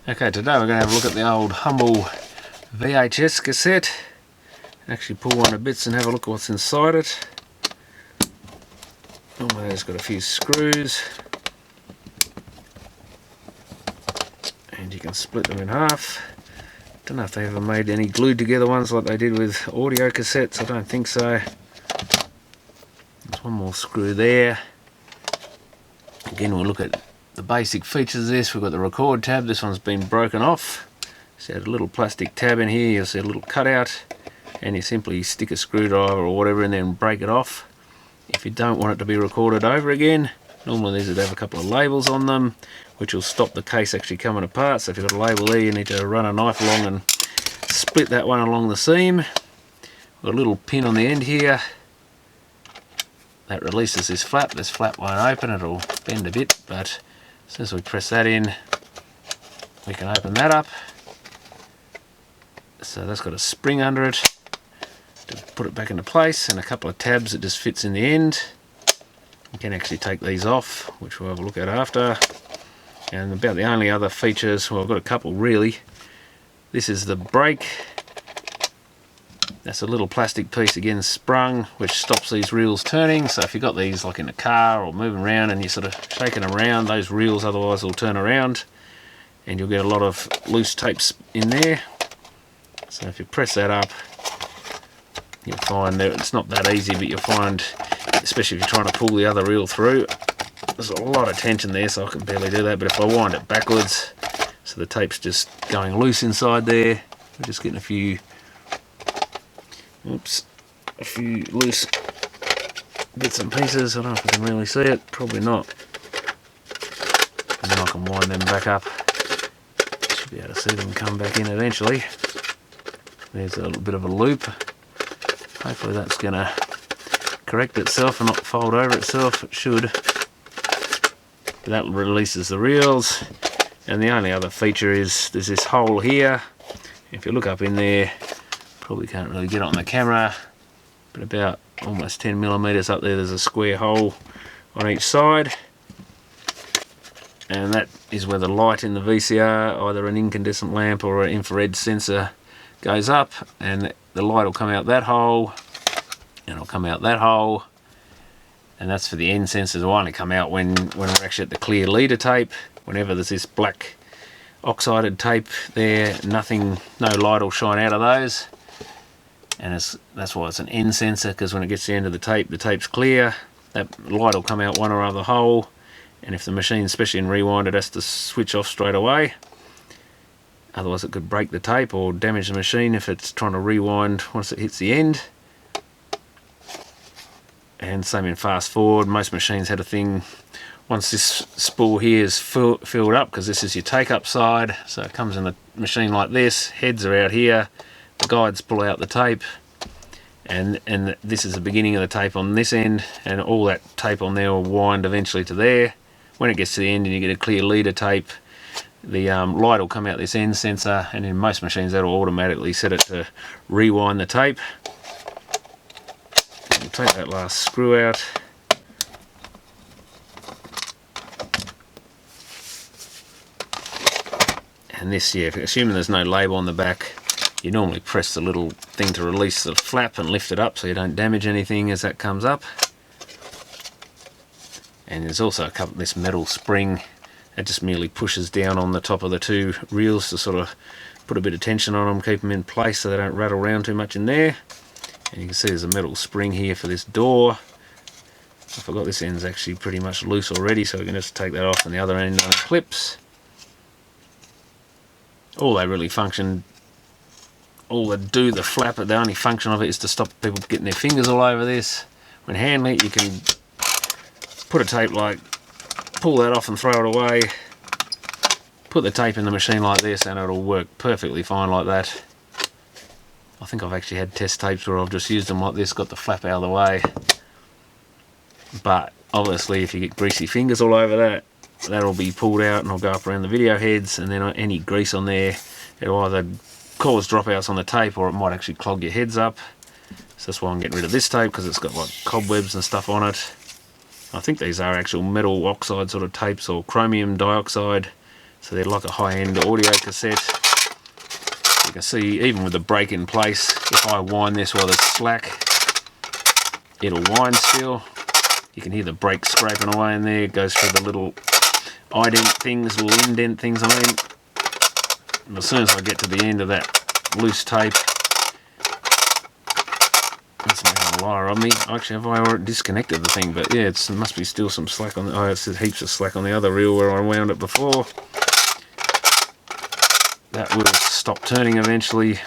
Okay, today we're going to have a look at the old humble VHS cassette. Actually pull one to bits and have a look at what's inside it. Normally it's got a few screws. And you can split them in half. Don't know if they ever made any glued together ones like they did with audio cassettes, I don't think so. There's one more screw there. Again, we'll look at the basic features of this. We've got the record tab. This one's been broken off. So you have a little plastic tab in here. You'll see a little cutout, and you simply stick a screwdriver or whatever in there and break it off. If you don't want it to be recorded over again, normally these would have a couple of labels on them, which will stop the case actually coming apart. So if you've got a label there, you need to run a knife along and split that one along the seam. Got a little pin on the end here that releases this flap. This flap won't open, it'll bend a bit, but as soon as we press that in, we can open that up. So that's got a spring under it to put it back into place, and a couple of tabs that just fits in the end. You can actually take these off, which we'll have a look at after. And about the only other features, well, I've got a couple really. This is the brake. That's a little plastic piece, again sprung, which stops these reels turning. So if you've got these like in a car or moving around and you're sort of shaking them around, those reels otherwise will turn around and you'll get a lot of loose tapes in there. So if you press that up, you'll find that it's not that easy, but you'll find, especially if you're trying to pull the other reel through, there's a lot of tension there, so I can barely do that. But if I wind it backwards, so the tape's just going loose inside there, we're just getting a few loose bits and pieces. I don't know if I can really see it, probably not. And then I can wind them back up. Should be able to see them come back in eventually. There's a little bit of a loop. Hopefully that's going to correct itself and not fold over itself. It should. But that releases the reels. And the only other feature is there's this hole here. If you look up in there, probably can't really get it on the camera, but about almost 10mm up there, there's a square hole on each side, and that is where the light in the VCR, either an incandescent lamp or an infrared sensor, goes up, and the light will come out that hole and it'll come out that hole, and that's for the end sensors. It will only come out when we're actually at the clear leader tape. Whenever there's this black oxided tape there, no light will shine out of those. And that's why it's an end sensor, because when it gets to the end of the tape's clear, that light will come out one or other hole, and if the machine, especially in rewind, it has to switch off straight away, otherwise it could break the tape or damage the machine if it's trying to rewind once it hits the end. And same in fast forward. Most machines had a thing, once this spool here is filled up, because this is your take up side, so it comes in the machine like this, heads are out here, the guides pull out the tape, and this is the beginning of the tape on this end, and all that tape on there will wind eventually to there. When it gets to the end and you get a clear leader tape, the light will come out this end sensor, and in most machines that will automatically set it to rewind the tape. We'll take that last screw out. And this, yeah, assuming there's no label on the back, you normally press the little thing to release the flap and lift it up so you don't damage anything as that comes up. And there's also this metal spring that just merely pushes down on the top of the two reels to sort of put a bit of tension on them, keep them in place so they don't rattle around too much in there. And you can see there's a metal spring here for this door. I forgot this end's actually pretty much loose already, so we can just take that off, and the other end clips. All they really function, all they do, the flap, the only function of it is to stop people getting their fingers all over this. When handling it, you can put a tape like, pull that off and throw it away, put the tape in the machine like this, and it'll work perfectly fine like that. I think I've actually had test tapes where I've just used them like this, got the flap out of the way. But obviously if you get greasy fingers all over that, that'll be pulled out and it'll go up around the video heads, and then any grease on there, it'll either cause dropouts on the tape or it might actually clog your heads up. So that's why I'm getting rid of this tape, because it's got like cobwebs and stuff on it. I think these are actual metal oxide sort of tapes, or chromium dioxide, So they're like a high-end audio cassette. You can see even with the brake in place, if I wind this while there's slack, it'll wind still. You can hear the brake scraping away in there. It goes through the little ident things, little indent things I mean. And as soon as I get to the end of that loose tape, it's making a liar of me. Actually, have I already disconnected the thing? But yeah, it must be still some slack on the... Oh, it's heaps of slack on the other reel where I wound it before. That will stop turning eventually.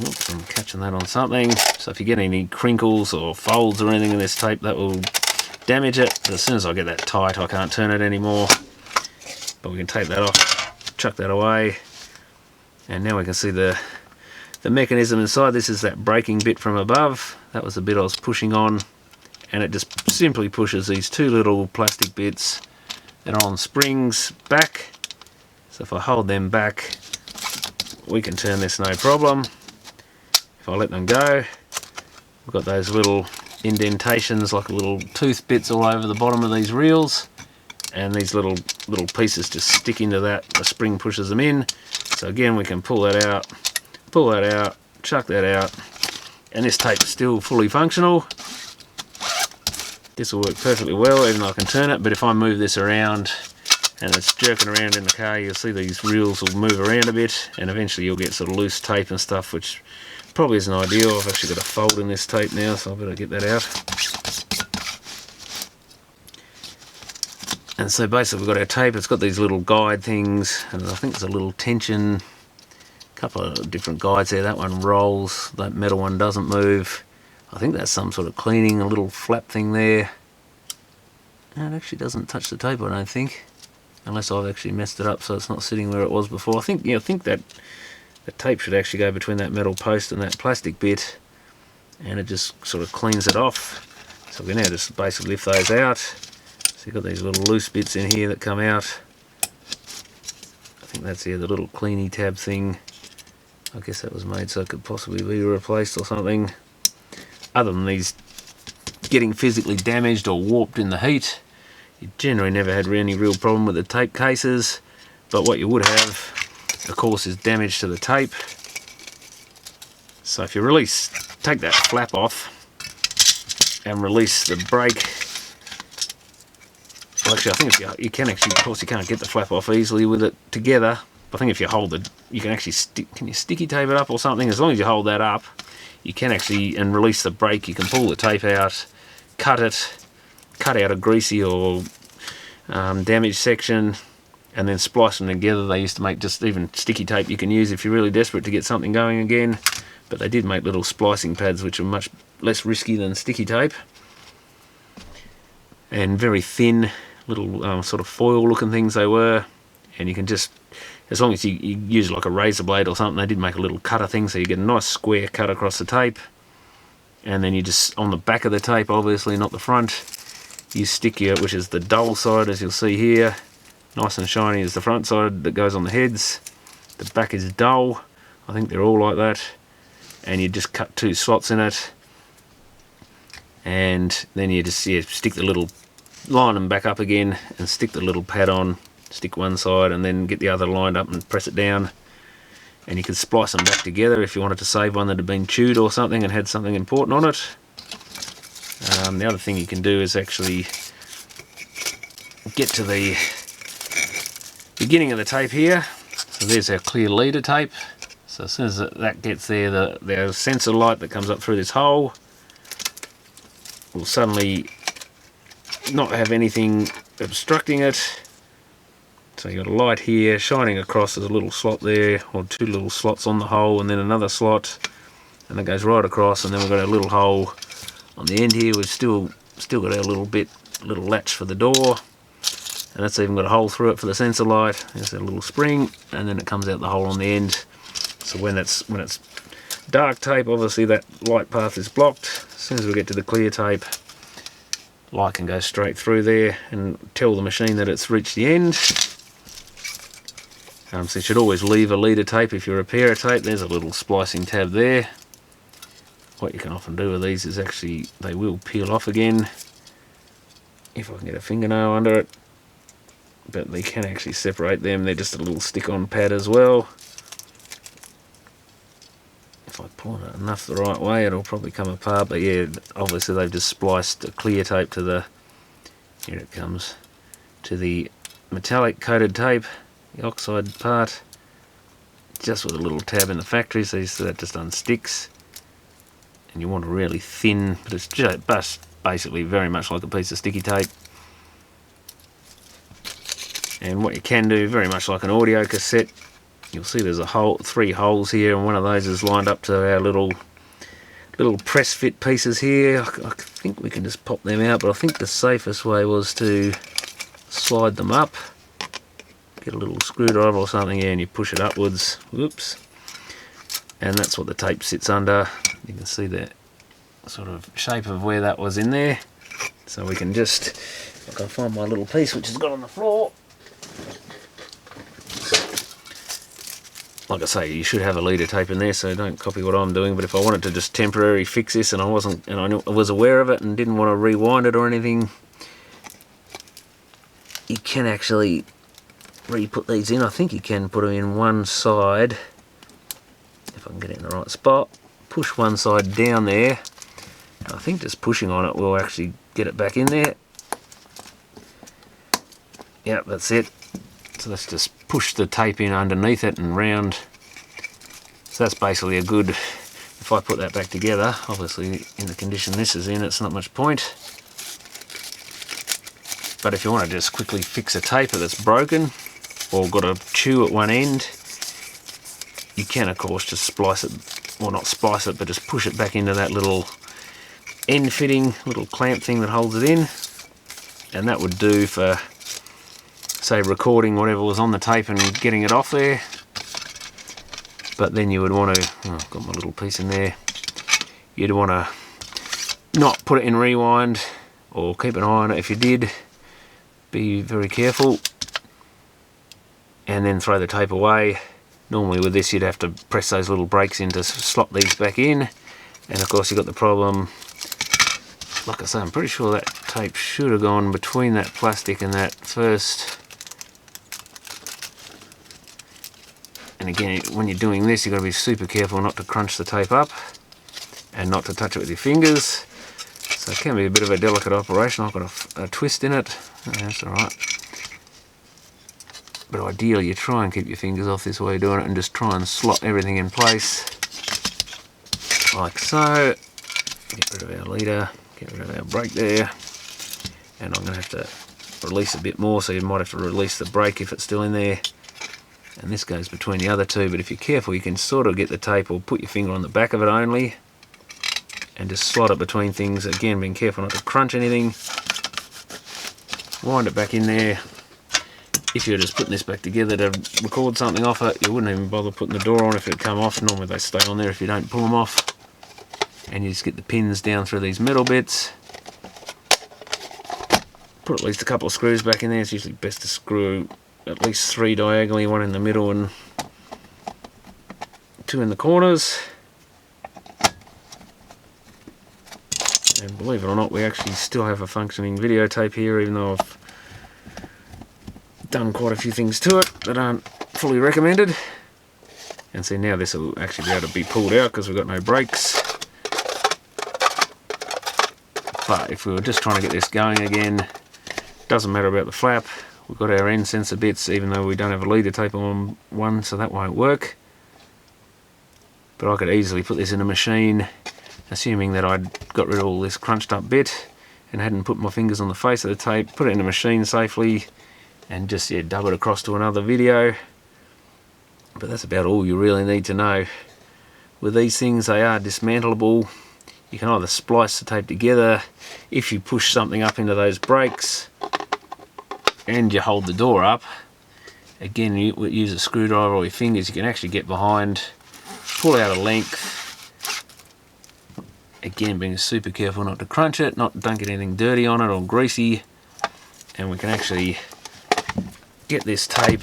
Oops, I'm catching that on something. So if you get any crinkles or folds or anything in this tape, that will damage it. But as soon as I get that tight, I can't turn it anymore. But we can take that off, chuck that away. And now we can see the mechanism inside. This is that braking bit from above. That was the bit I was pushing on. And it just simply pushes these two little plastic bits that are on springs back. So if I hold them back, we can turn this no problem. If I let them go, we've got those little indentations like little tooth bits all over the bottom of these reels, and these little pieces just stick into that. The spring pushes them in. So again, we can pull that out, chuck that out, and this tape is still fully functional. This will work perfectly well, even though I can turn it. But if I move this around and it's jerking around in the car, you'll see these reels will move around a bit, and eventually you'll get sort of loose tape and stuff, which probably isn't ideal. I've actually got a fold in this tape now, so I better get that out. And so basically we've got our tape. It's got these little guide things, and I think there's a little tension, a couple of different guides there. That one rolls, that metal one doesn't move. I think that's some sort of cleaning, a little flap thing there. And it actually doesn't touch the tape, I don't think, unless I've actually messed it up so it's not sitting where it was before. I think that the tape should actually go between that metal post and that plastic bit, and it just sort of cleans it off. So we can now just basically lift those out. So you've got these little loose bits in here that come out. I think that's the little cleany tab thing. I guess that was made so it could possibly be replaced or something. Other than these getting physically damaged or warped in the heat, you generally never had any real problem with the tape cases. But what you would have, of course, is damage to the tape. So if you take that flap off and release the brake. Well, actually, I think if you can actually, of course, you can't get the flap off easily with it together. But I think if you hold it, you can actually can you sticky tape it up or something? As long as you hold that up, you can actually, and release the brake, you can pull the tape out, cut out a greasy or damaged section, and then splice them together. They used to make just even sticky tape you can use if you're really desperate to get something going again. But they did make little splicing pads which are much less risky than sticky tape. And very thin, little sort of foil looking things they were. And you can just, as long as you use like a razor blade or something, they did make a little cutter thing so you get a nice square cut across the tape. And then you just, on the back of the tape, obviously not the front, you stick your, which is the dull side as you'll see here, nice and shiny is the front side that goes on the heads. The back is dull, I think they're all like that. And you just cut 2 slots in it. And then you just stick the little, line them back up again and stick the little pad on. Stick one side and then get the other lined up and press it down. And you can splice them back together if you wanted to save one that had been chewed or something and had something important on it. The other thing you can do is actually get to the beginning of the tape here. So there's our clear leader tape. So as soon as that gets there, the sensor light that comes up through this hole will suddenly not have anything obstructing it. So you've got a light here shining across, there's a little slot there, or 2 little slots on the hole, and then another slot, and it goes right across, and then we've got a little hole on the end here. We've still got our little latch for the door, and that's even got a hole through it for the sensor light. There's a little spring, and then it comes out the hole on the end. So when it's dark tape, obviously that light path is blocked. As soon as we get to the clear tape, light can go straight through there and tell the machine that it's reached the end. So you should always leave a leader tape if you repair a tape. There's a little splicing tab there. What you can often do with these is actually, they will peel off again if I can get a fingernail under it. But they can actually separate them, they're just a little stick-on pad as well. If I pull it enough the right way, it'll probably come apart, but yeah, obviously they've just spliced a clear tape to the, here it comes, to the metallic coated tape, the oxide part, just with a little tab in the factory, so that just unsticks. And you want a really thin, but it's just basically very much like a piece of sticky tape. And what you can do, very much like an audio cassette, you'll see there's three holes here, and one of those is lined up to our little press fit pieces here. I think we can just pop them out, but I think the safest way was to slide them up, get a little screwdriver or something here, and you push it upwards. Whoops. And that's what the tape sits under. You can see the sort of shape of where that was in there. So we can just, if I can find my little piece which has got on the floor. Like I say, you should have a leader tape in there, so don't copy what I'm doing. But if I wanted to just temporarily fix this, and I was aware of it and didn't want to rewind it or anything, you can actually re-put these in. I think you can put them in one side, if I can get it in the right spot. Push one side down there. I think just pushing on it will actually get it back in there. Yep, that's it. So let's just push the tape in underneath it and round. So that's basically a good, if I put that back together, obviously in the condition this is in, it's not much point. But if you want to just quickly fix a taper that's broken or got a chew at one end, you can of course just splice it, well not splice it, but just push it back into that little end fitting, little clamp thing that holds it in. And that would do for, say, recording whatever was on the tape and getting it off there. But then you would want to, oh, I've got my little piece in there, you'd want to not put it in rewind or keep an eye on it. If you did, be very careful and then throw the tape away. Normally with this you'd have to press those little brakes in to slot these back in, and of course you've got the problem, like I say, I'm pretty sure that tape should have gone between that plastic and that first. And again, when you're doing this, you've got to be super careful not to crunch the tape up and not to touch it with your fingers. So it can be a bit of a delicate operation. I've got a twist in it. That's alright. But ideally, you try and keep your fingers off this way you're doing it and just try and slot everything in place. Like so. Get rid of our leader, get rid of our brake there. And I'm going to have to release a bit more, so you might have to release the brake if it's still in there. And this goes between the other two, but if you're careful you can sort of get the tape, or put your finger on the back of it only and just slot it between things. Again, being careful not to crunch anything. Wind it back in there. If you're just putting this back together to record something off it, you wouldn't even bother putting the door on if it'd come off. Normally they stay on there if you don't pull them off. And you just get the pins down through these metal bits. Put at least a couple of screws back in there. It's usually best to screw at least 3 diagonally, 1 in the middle and 2 in the corners. And believe it or not, we actually still have a functioning videotape here, even though I've done quite a few things to it that aren't fully recommended. And see, now this will actually be able to be pulled out because we've got no brakes. But if we were just trying to get this going again, doesn't matter about the flap. We've got our end sensor bits, even though we don't have a leader tape on one, so that won't work. But I could easily put this in a machine, assuming that I'd got rid of all this crunched up bit and hadn't put my fingers on the face of the tape, put it in a machine safely and just dub it across to another video. But that's about all you really need to know. With these things, they are dismantleable. You can either splice the tape together if you push something up into those brakes and you hold the door up. Again, you use a screwdriver or your fingers, you can actually get behind, pull out a length. Again, being super careful not to crunch it, don't get anything dirty on it or greasy. And we can actually get this tape,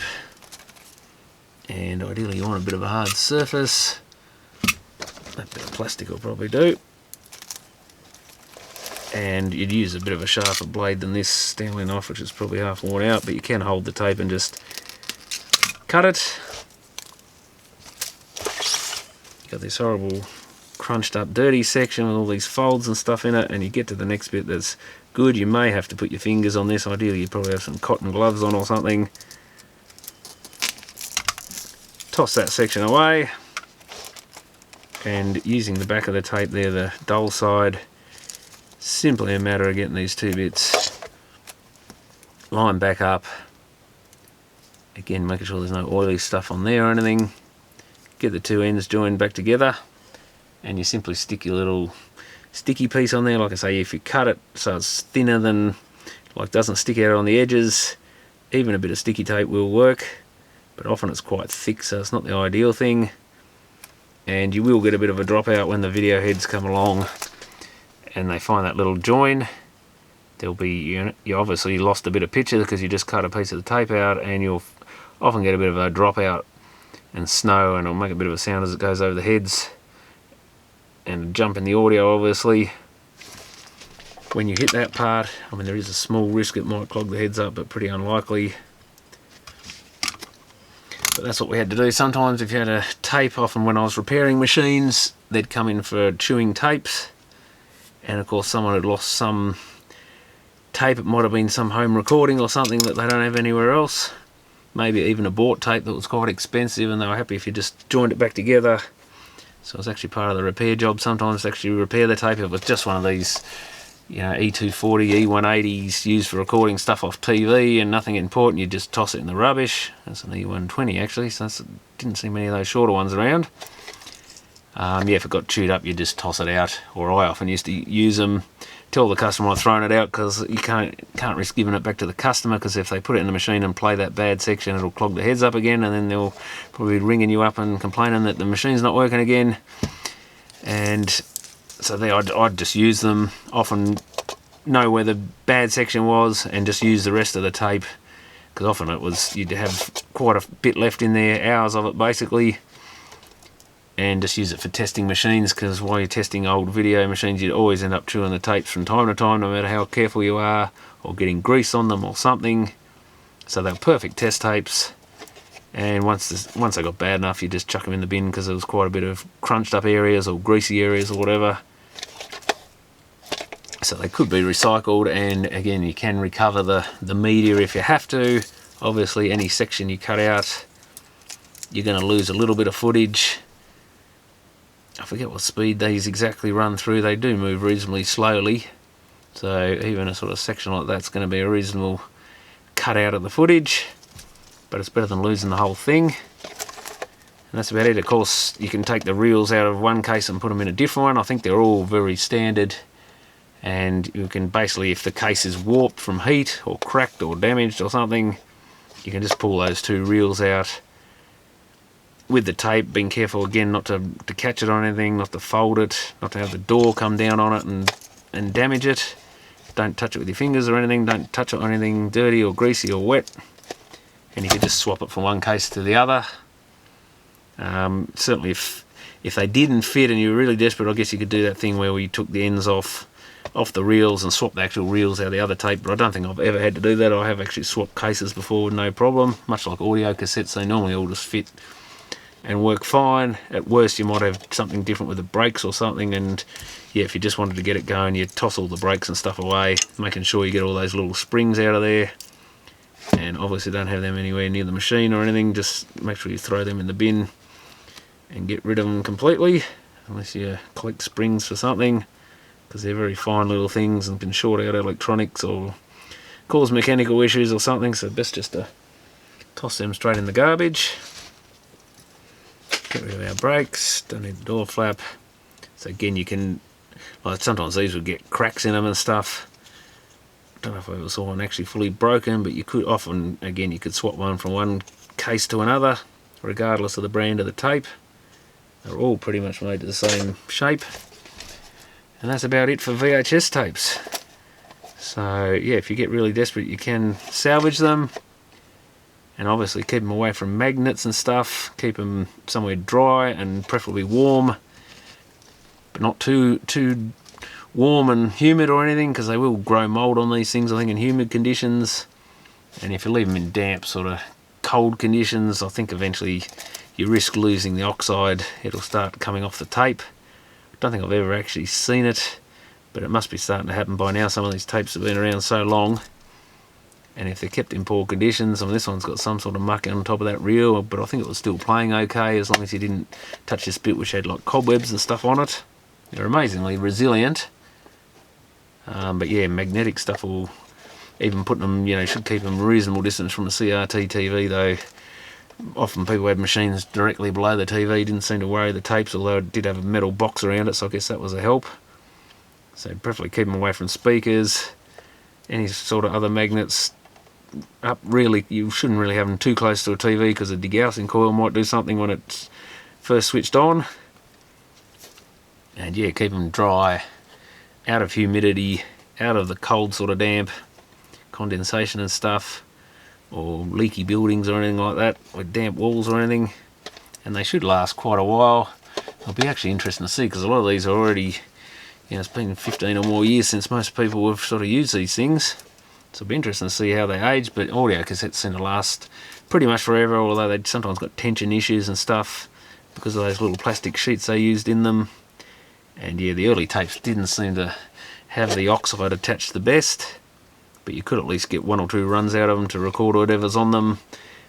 and ideally you want a bit of a hard surface. That bit of plastic will probably do. and you'd use a bit of a sharper blade than this Stanley knife, which is probably half worn out, but you can hold the tape and just cut it. You've got this horrible crunched up dirty section with all these folds and stuff in it, and you get to the next bit that's good. You may have to put your fingers on this. Ideally you probably have some cotton gloves on or something. Toss that section away, and using the back of the tape there, the dull side, simply a matter of getting these two bits lined back up. Again, making sure there's no oily stuff on there or anything. Get the two ends joined back together, and you simply stick your little sticky piece on there. Like I say, if you cut it so it's thinner than, like doesn't stick out on the edges, even a bit of sticky tape will work, but often it's quite thick, so it's not the ideal thing. And you will get a bit of a dropout when the video heads come along and they find that little join. There'll be, you obviously lost a bit of picture because you just cut a piece of the tape out, and you'll often get a bit of a dropout and snow, and it'll make a bit of a sound as it goes over the heads, and a jump in the audio obviously. When you hit that part, I mean, there is a small risk it might clog the heads up, but pretty unlikely. But that's what we had to do. Sometimes if you had a tape, often when I was repairing machines, they'd come in for chewing tapes, and of course someone had lost some tape. It might have been some home recording or something that they don't have anywhere else. Maybe even a bought tape that was quite expensive, and they were happy if you just joined it back together. So it's actually part of the repair job sometimes to actually repair the tape. If it was just one of these, you know, E240, E180s used for recording stuff off TV and nothing important, you just toss it in the rubbish. That's an E120 actually, so didn't see many of those shorter ones around. Yeah, if it got chewed up, you just toss it out. Or I often used to use them, tell the customer I've thrown it out, because you can't risk giving it back to the customer, because if they put it in the machine and play that bad section, it'll clog the heads up again, and then they'll probably be ringing you up and complaining that the machine's not working again. And so there, I'd just use them, often know where the bad section was, and just use the rest of the tape, because often it was, you'd have quite a bit left in there, hours of it basically, and just use it for testing machines, because while you're testing old video machines, you'd always end up chewing the tapes from time to time, no matter how careful you are, or getting grease on them or something. So they're perfect test tapes, and once they got bad enough, you just chuck them in the bin, because there was quite a bit of crunched up areas or greasy areas or whatever. So they could be recycled, and again, you can recover the media if you have to. Obviously any section you cut out, you're going to lose a little bit of footage. I forget what speed these exactly run through. They do move reasonably slowly, so even a sort of section like that's going to be a reasonable cut out of the footage, but it's better than losing the whole thing. And that's about it. Of course, you can take the reels out of one case and put them in a different one. I think they're all very standard, and you can basically, if the case is warped from heat or cracked or damaged or something, you can just pull those two reels out with the tape, being careful again not to catch it on anything, not to fold it, not to have the door come down on it and damage it. Don't touch it with your fingers or anything, don't touch it on anything dirty or greasy or wet, and you can just swap it from one case to the other. Certainly if they didn't fit and you were really desperate, I guess you could do that thing where we took the ends off the reels and swap the actual reels out of the other tape, but I don't think I've ever had to do that. I have actually swapped cases before with no problem, much like audio cassettes. They normally all just fit and work fine. At worst, you might have something different with the brakes or something, and yeah, if you just wanted to get it going, you toss all the brakes and stuff away, making sure you get all those little springs out of there, and obviously don't have them anywhere near the machine or anything. Just make sure you throw them in the bin and get rid of them completely, unless you collect springs for something, because they're very fine little things and can short out electronics or cause mechanical issues or something, so best just to toss them straight in the garbage. Get rid of our brakes, don't need the door flap. So again, you can, like sometimes these would get cracks in them and stuff. Don't know if I ever saw one actually fully broken, but you could often, again, you could swap one from one case to another, regardless of the brand of the tape. They're all pretty much made to the same shape. And that's about it for VHS tapes. So yeah, if you get really desperate, you can salvage them. And obviously keep them away from magnets and stuff. Keep them somewhere dry and preferably warm, but not too warm and humid or anything, because they will grow mould on these things, I think, in humid conditions. And if you leave them in damp, sort of cold conditions, I think eventually you risk losing the oxide. It'll start coming off the tape. I don't think I've ever actually seen it, but it must be starting to happen by now. Some of these tapes have been around so long, and if they're kept in poor conditions, I mean, this one's got some sort of muck on top of that reel, but I think it was still playing okay as long as you didn't touch this bit which had like cobwebs and stuff on it. They're amazingly resilient, but yeah, magnetic stuff will, even putting them, you know, should keep them a reasonable distance from the CRT TV, though often people had machines directly below the TV, didn't seem to worry the tapes, although it did have a metal box around it, so I guess that was a help. So preferably keep them away from speakers, any sort of other magnets up. Really, you shouldn't really have them too close to a TV, because the degaussing coil might do something when it's first switched on. And yeah, keep them dry, out of humidity, out of the cold sort of damp, condensation and stuff, or leaky buildings or anything like that, with damp walls or anything, and they should last quite a while. It'll be actually interesting to see, because a lot of these are already, you know, it's been 15 or more years since most people have sort of used these things, so it'll be interesting to see how they age. But audio cassettes seem to last pretty much forever, although they've sometimes got tension issues and stuff because of those little plastic sheets they used in them. And yeah, the early tapes didn't seem to have the oxide attached the best, but you could at least get 1 or 2 runs out of them to record whatever's on them.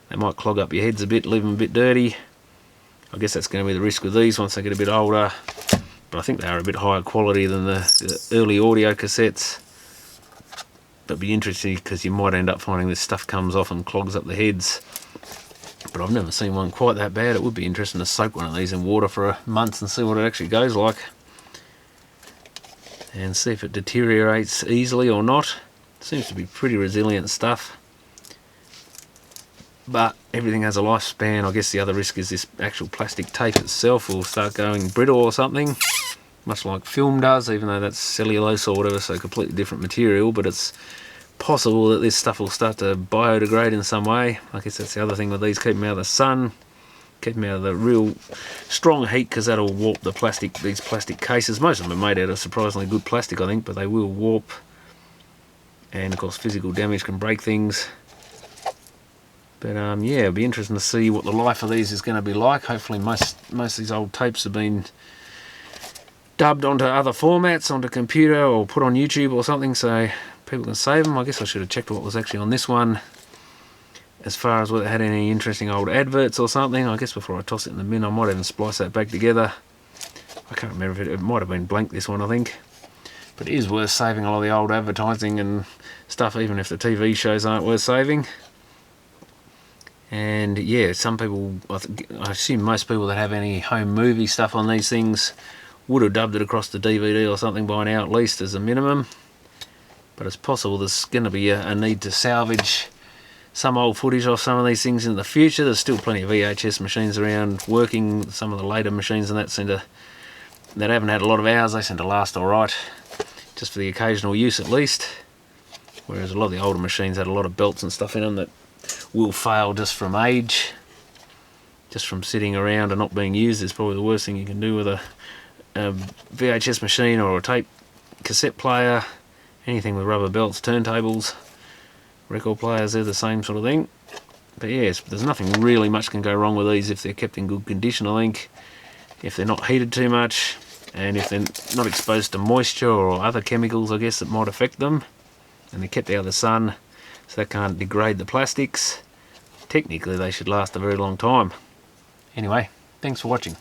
They might clog up your heads a bit, leave them a bit dirty. I guess that's going to be the risk with these once they get a bit older, but I think they are a bit higher quality than the early audio cassettes. But it'd be interesting, because you might end up finding this stuff comes off and clogs up the heads. But I've never seen one quite that bad. It would be interesting to soak one of these in water for a month and see what it actually goes like, and see if it deteriorates easily or not. Seems to be pretty resilient stuff, but everything has a lifespan. I guess the other risk is this actual plastic tape itself will start going brittle or something, much like film does, even though that's cellulose or whatever, so completely different material. But it's possible that this stuff will start to biodegrade in some way. I guess that's the other thing with these, keep them out of the sun, keep them out of the real strong heat, because that'll warp the plastic. These plastic cases, most of them are made out of surprisingly good plastic, I think, but they will warp. And of course physical damage can break things. But yeah, it'll be interesting to see what the life of these is going to be like. Hopefully most of these old tapes have been dubbed onto other formats, onto computer, or put on YouTube or something, so people can save them. I guess I should have checked what was actually on this one, as far as whether it had any interesting old adverts or something. I guess before I toss it in the bin I might even splice that back together. I can't remember if it might have been blank, this one, I think. But it is worth saving a lot of the old advertising and stuff, even if the TV shows aren't worth saving. And yeah, some people, I assume most people that have any home movie stuff on these things would have dubbed it across the DVD or something by now, at least as a minimum. But it's possible there's going to be a need to salvage some old footage off some of these things in the future. There's still plenty of VHS machines around working. Some of the later machines and that haven't had a lot of hours, they seem to last alright, just for the occasional use at least. Whereas a lot of the older machines had a lot of belts and stuff in them that will fail just from age, just from sitting around and not being used. Is probably the worst thing you can do with a VHS machine or a tape cassette player. Anything with rubber belts, turntables, record players, they're the same sort of thing. But yes, there's nothing really much can go wrong with these if they're kept in good condition, I think. If they're not heated too much, and if they're not exposed to moisture or other chemicals, I guess, that might affect them, and they're kept out of the sun so that can't degrade the plastics, technically they should last a very long time. Anyway, thanks for watching.